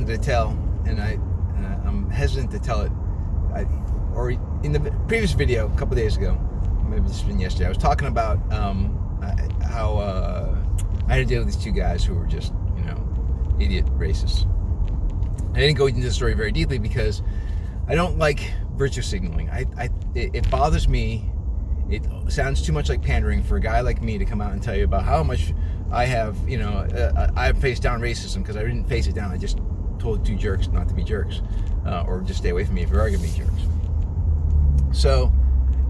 wanted to tell, and I'm hesitant to tell it. Or in the previous video a couple days ago, maybe it's been yesterday, I was talking about how I had to deal with these two guys who were just, idiot racists. I didn't go into the story very deeply because I don't like virtue signaling. It bothers me. It sounds too much like pandering for a guy like me to come out and tell you about how much I have, I've faced down racism, because I didn't face it down. I just told two jerks not to be jerks, or just stay away from me if you are going to be jerks. So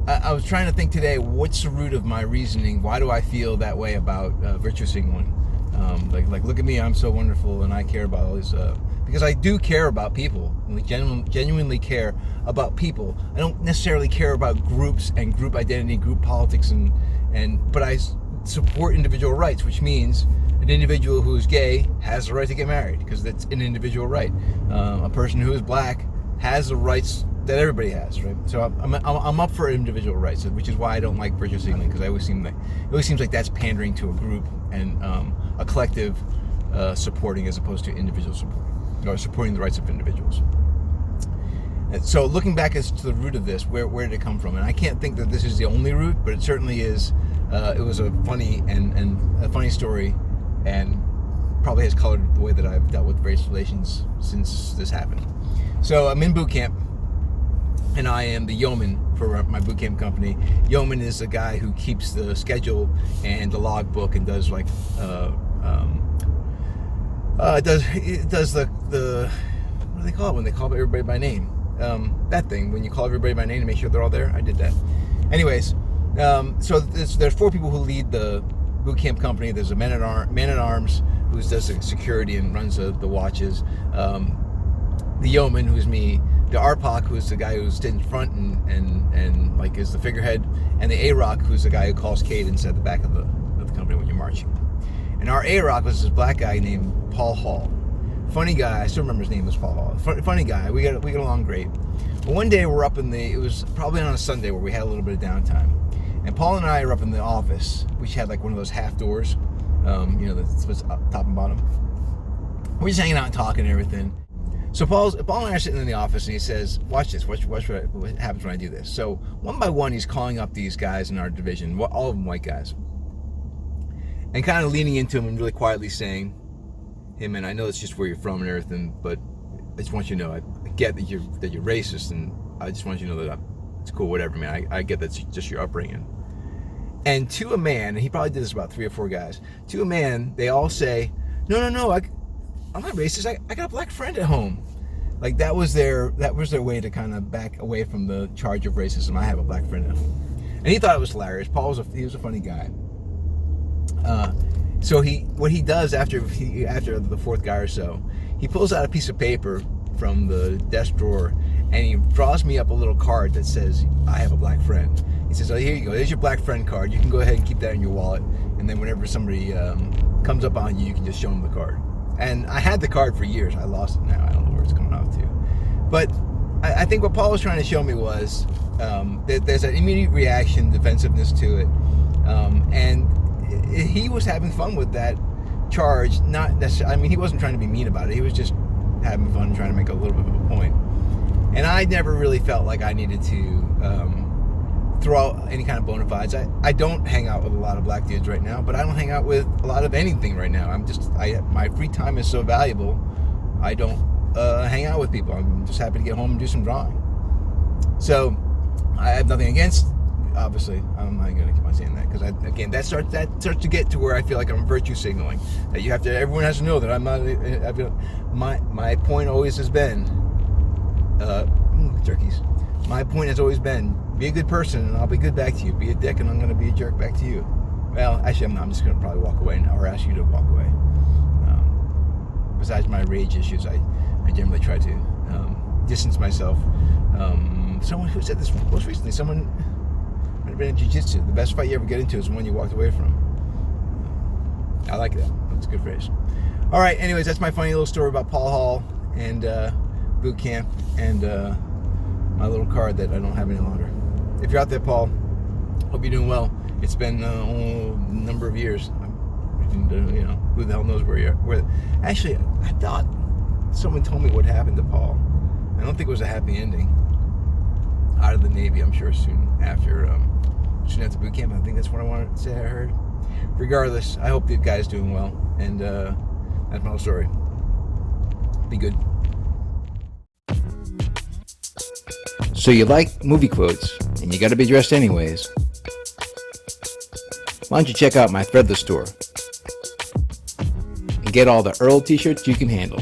I was trying to think today, what's the root of my reasoning? Why do I feel that way about virtue signaling? Like, look at me, I'm so wonderful, and I care about all these. Because I do care about people, and genuinely care about people. I don't necessarily care about groups and group identity, group politics, but I support individual rights, which means an individual who is gay has the right to get married, because that's an individual right. A person who is black has the rights that everybody has, right? So I'm up for individual rights, which is why I don't like virtue signaling, because it always seems like that's pandering to a group and a collective supporting as opposed to individual support, or supporting the rights of individuals. And so looking back as to the root of this, where did it come from? And I can't think that this is the only root, but it certainly is. It was a funny and a funny story, and probably has colored the way that I've dealt with race relations since this happened. So I'm in boot camp, and I am the yeoman for my boot camp company. Yeoman is a guy who keeps the schedule and the logbook and does like does the what do they call it when they call everybody by name? That thing when you call everybody by name to make sure they're all there. I did that. Anyways, so there's 4 people who lead the boot camp company. There's a man at arms who does the security and runs the watches. The yeoman, who's me. The RPOC, who's the guy who's in front and like is the figurehead, and the AROC, who's the guy who calls cadence at the back of the company when you're marching. And our AROC was this black guy named Paul Hall. Funny guy, I still remember his name was Paul Hall. Funny guy, we got along great. But one day we're up it was probably on a Sunday where we had a little bit of downtime. And Paul and I are up in the office, which had like one of those half doors, that's up, top and bottom. We're just hanging out and talking and everything. So Paul and I are sitting in the office, and he says, watch this, watch what happens when I do this. So one by one, he's calling up these guys in our division, all of them white guys, and kind of leaning into them and really quietly saying, hey man, I know it's just where you're from and everything, but I just want you to know, I get that you're racist, and I just want you to know that it's cool, whatever, man. I get that's just your upbringing. And to a man, and he probably did this about 3 or 4 guys, to a man, they all say, no, I'm not racist. I got a black friend at home. Like that was their way to kind of back away from the charge of racism. I have a black friend at home, and he thought it was hilarious. Paul was a funny guy. So what he does after the 4th guy or so, he pulls out a piece of paper from the desk drawer, and he draws me up a little card that says, I have a black friend. He says, oh, here you go. There's your black friend card. You can go ahead and keep that in your wallet, and then whenever somebody comes up on you, you can just show them the card. And I had the card for years. I lost it now. I don't know where it's coming off to. But I think what Paul was trying to show me was that there's an immediate reaction, defensiveness to it. And he was having fun with that charge. Not necessarily, I mean, he wasn't trying to be mean about it. He was just having fun, trying to make a little bit of a point. And I never really felt like I needed to throw out any kind of bona fides. I don't hang out with a lot of black dudes right now, but I don't hang out with a lot of anything right now. My free time is so valuable. I don't hang out with people. I'm just happy to get home and do some drawing. So I have nothing against, obviously. I'm not going to keep on saying that, because that starts to get to where I feel like I'm virtue signaling. That everyone has to know that I'm not. My point always has been, turkeys. My point has always been, be a good person and I'll be good back to you. Be a dick and I'm going to be a jerk back to you. Well, actually, I'm not. I'm just going to probably walk away or ask you to walk away. Besides my rage issues, I generally try to distance myself. Someone who said this most recently, someone might have been in jiu-jitsu. The best fight you ever get into is the one you walked away from. I like that. That's a good phrase. All right, anyways, that's my funny little story about Paul Hall and boot camp and my little card that I don't have any longer. If you're out there, Paul, hope you're doing well. It's been a number of years. Who the hell knows where you're? Actually, I thought someone told me what happened to Paul. I don't think it was a happy ending. Out of the Navy, I'm sure soon after boot camp. I think that's what I wanted to say I heard. Regardless, I hope the guy's doing well, and that's my whole story. Be good. So you like movie quotes, and you gotta be dressed anyways. Why don't you check out my Threadless store and get all the Earl t-shirts you can handle.